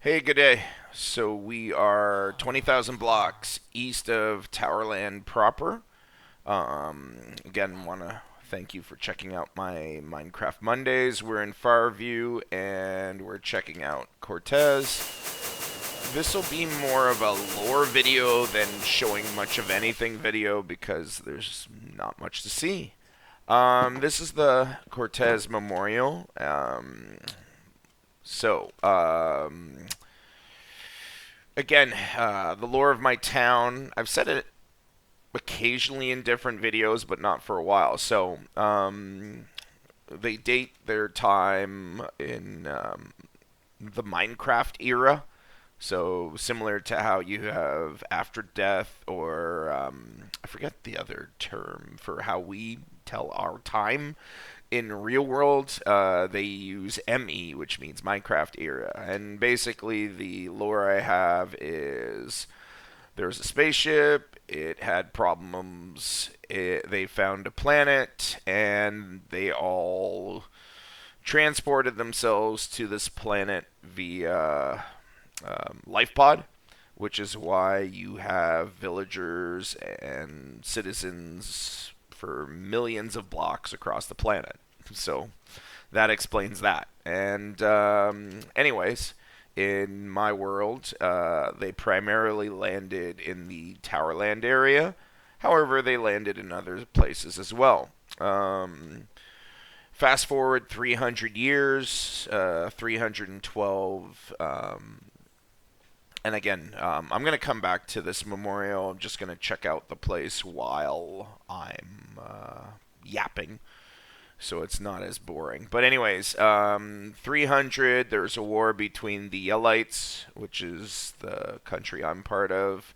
Hey, good day. So we are 20,000 blocks east of Towerland proper. Again, want to thank you for checking out my Minecraft Mondays. We're in Farview and we're checking out Cortez. This will be more of a lore video than showing much of anything video because there's not much to see. This is the Cortez Memorial. So, again, the lore of my town. I've said it occasionally in different videos, but not for a while. So, they date their time in the Minecraft era. So, similar to how you have after death, or I forget the other term for how we tell our time in real world, they use ME, which means Minecraft era. And basically, the lore I have is there's a spaceship. It had problems. They found a planet, and they all transported themselves to this planet via life pod, which is why you have villagers and citizens for millions of blocks across the planet. So that explains that. And, anyways, in my world, they primarily landed in the Towerland area. However, they landed in other places as well. Fast forward 300 years, 312. And again, I'm going to come back to this memorial. I'm just going to check out the place while I'm yapping, so it's not as boring. But anyways, 300, there's a war between the Yellites, which is the country I'm part of,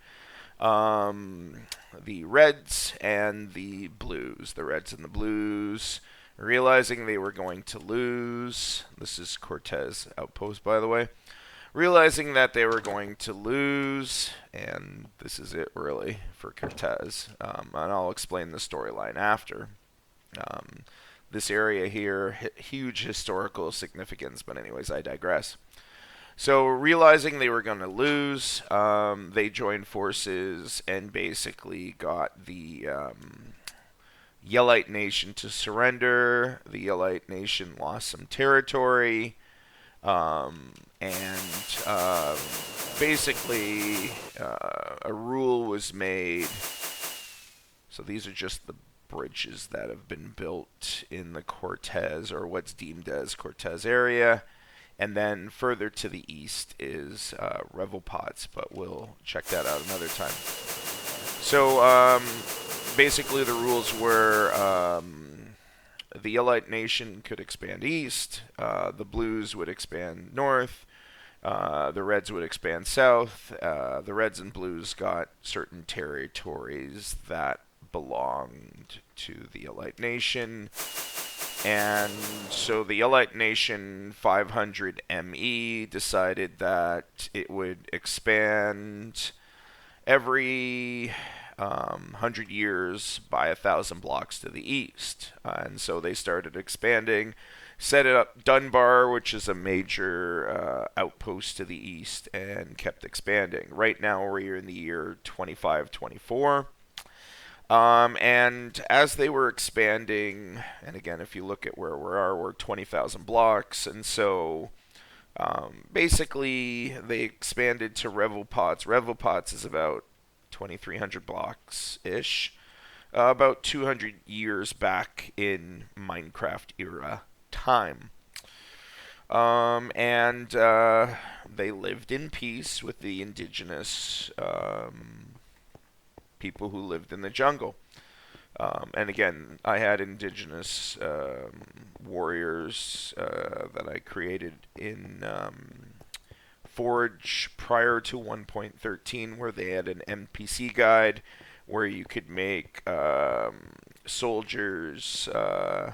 the Reds and the Blues. The Reds and the Blues, realizing they were going to lose. This is Cortez Outpost, by the way. Realizing that they were going to lose, and this is it really for Cortez. And I'll explain the storyline after. Um, this area here, huge historical significance, but anyways, I digress. So, realizing they were going to lose, they joined forces and basically got the Yellite Nation to surrender. The Yellite Nation lost some territory. And basically, a rule was made. So these are just the bridges that have been built in the Cortez, or what's deemed as Cortez area. And then further to the east is Revel Pots, but we'll check that out another time. So basically, the rules were the Yellite Nation could expand east, the Blues would expand north, the Reds would expand south. The Reds and Blues got certain territories that belonged to the Yellite Nation. And so the Yellite Nation 500 ME decided that it would expand every 100 years by 1,000 blocks to the east. And so they started expanding, set it up Dunbar, which is a major outpost to the east, and kept expanding. Right now we're in the year 2524. And as they were expanding, and again, if you look at where we are, we're 20,000 blocks, and so basically they expanded to Revel Pots. Revel Pots is about 2,300 blocks ish, about 200 years back in Minecraft era time. And they lived in peace with the indigenous people who lived in the jungle. And again, I had indigenous warriors that I created in Forge prior to 1.13, where they had an NPC guide where you could make soldiers. And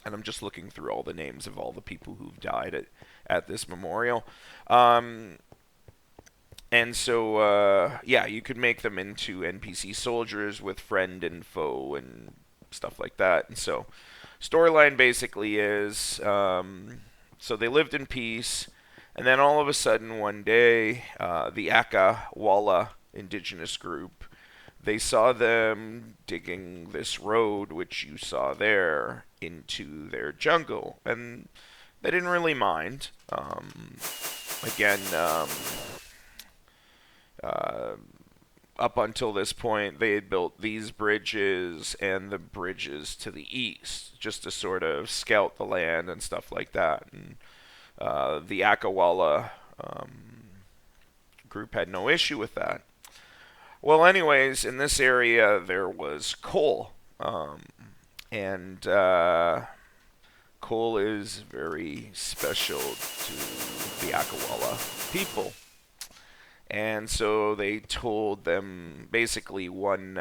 I'm just looking through all the names of all the people who've died at this memorial. And so, yeah, you could make them into NPC soldiers with friend and foe and stuff like that. And so, storyline basically is so they lived in peace, And then all of a sudden, one day, the Akawala indigenous group, they saw them digging this road, which you saw there, into their jungle, and they didn't really mind. Again, uh, up until this point, they had built these bridges and the bridges to the east, just to sort of scout the land and stuff like that. And the Akawala group had no issue with that. Well, anyways, in this area there was coal, and coal is very special to the Akawala people. And so they told them, basically one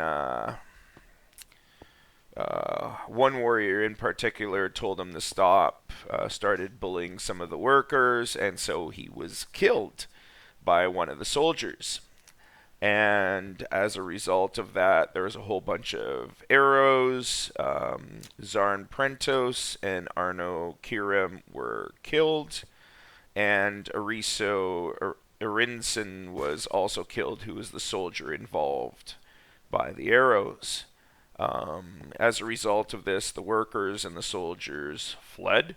warrior in particular told him to stop, started bullying some of the workers, and so he was killed by one of the soldiers. And as a result of that, there was a whole bunch of arrows. Zarn Prentos and Arno Kirim were killed, and Arinson was also killed, who was the soldier involved by the arrows. As a result of this, the workers and the soldiers fled,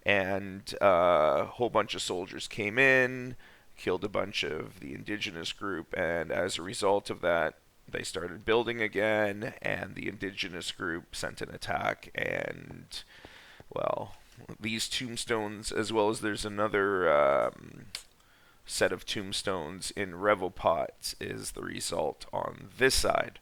and a whole bunch of soldiers came in, killed a bunch of the indigenous group, and as a result of that, they started building again, and the indigenous group sent an attack, and, well, these tombstones, as well as there's another set of tombstones in Revelpot, is the result on this side.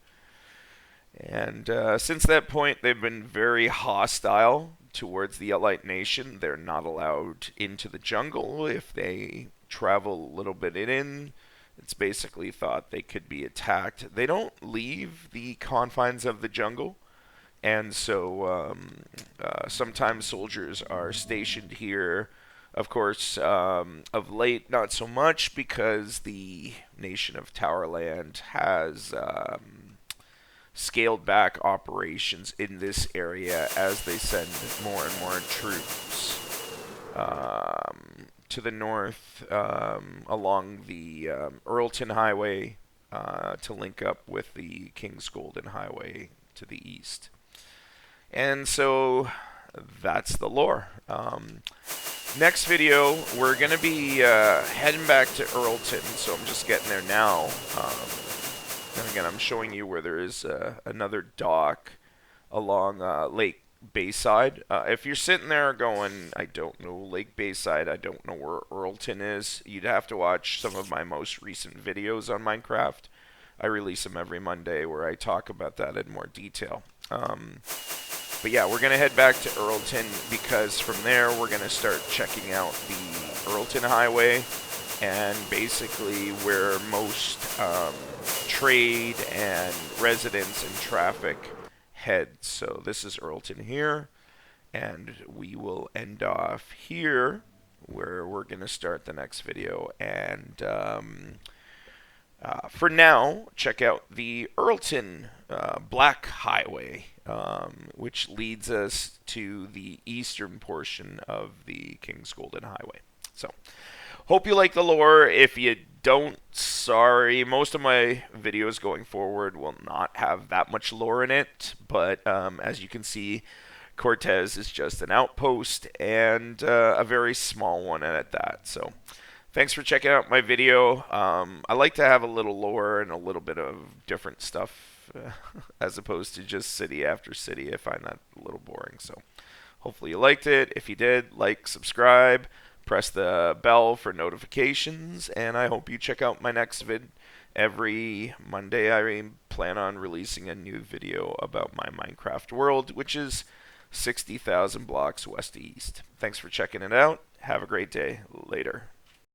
And since that point, they've been very hostile towards the Elite Nation. They're not allowed into the jungle. If they travel a little bit in, it's basically thought they could be attacked. They don't leave the confines of the jungle. And so sometimes soldiers are stationed here. Of course, of late, not so much, because the nation of Towerland has scaled back operations in this area as they send more and more troops to the north along the Earlton Highway to link up with the King's Golden Highway to the east. And so that's the lore. Next video, we're going to be heading back to Earlton, so I'm just getting there now. And again, I'm showing you where there is another dock along Lake Bayside. If you're sitting there going, I don't know Lake Bayside, I don't know where Earlton is, you'd have to watch some of my most recent videos on Minecraft. I release them every Monday where I talk about that in more detail. But yeah, we're going to head back to Earlton, because from there we're going to start checking out the Earlton Highway and basically where most trade and residents and traffic head. So this is Earlton here, and we will end off here where we're going to start the next video. And for now, check out the Earlton Black Highway, which leads us to the eastern portion of the King's Golden Highway. So, hope you like the lore. If you don't, sorry. Most of my videos going forward will not have that much lore in it, but as you can see, Cortaz is just an outpost, and a very small one at that. So, thanks for checking out my video. I like to have a little lore and a little bit of different stuff as opposed to just city after city. I find that a little boring. So hopefully you liked it. If you did, like, subscribe, press the bell for notifications, and I hope you check out my next vid. Every Monday I plan on releasing a new video about my Minecraft world, which is 60,000 blocks west to east. Thanks for checking it out. Have a great day. Later.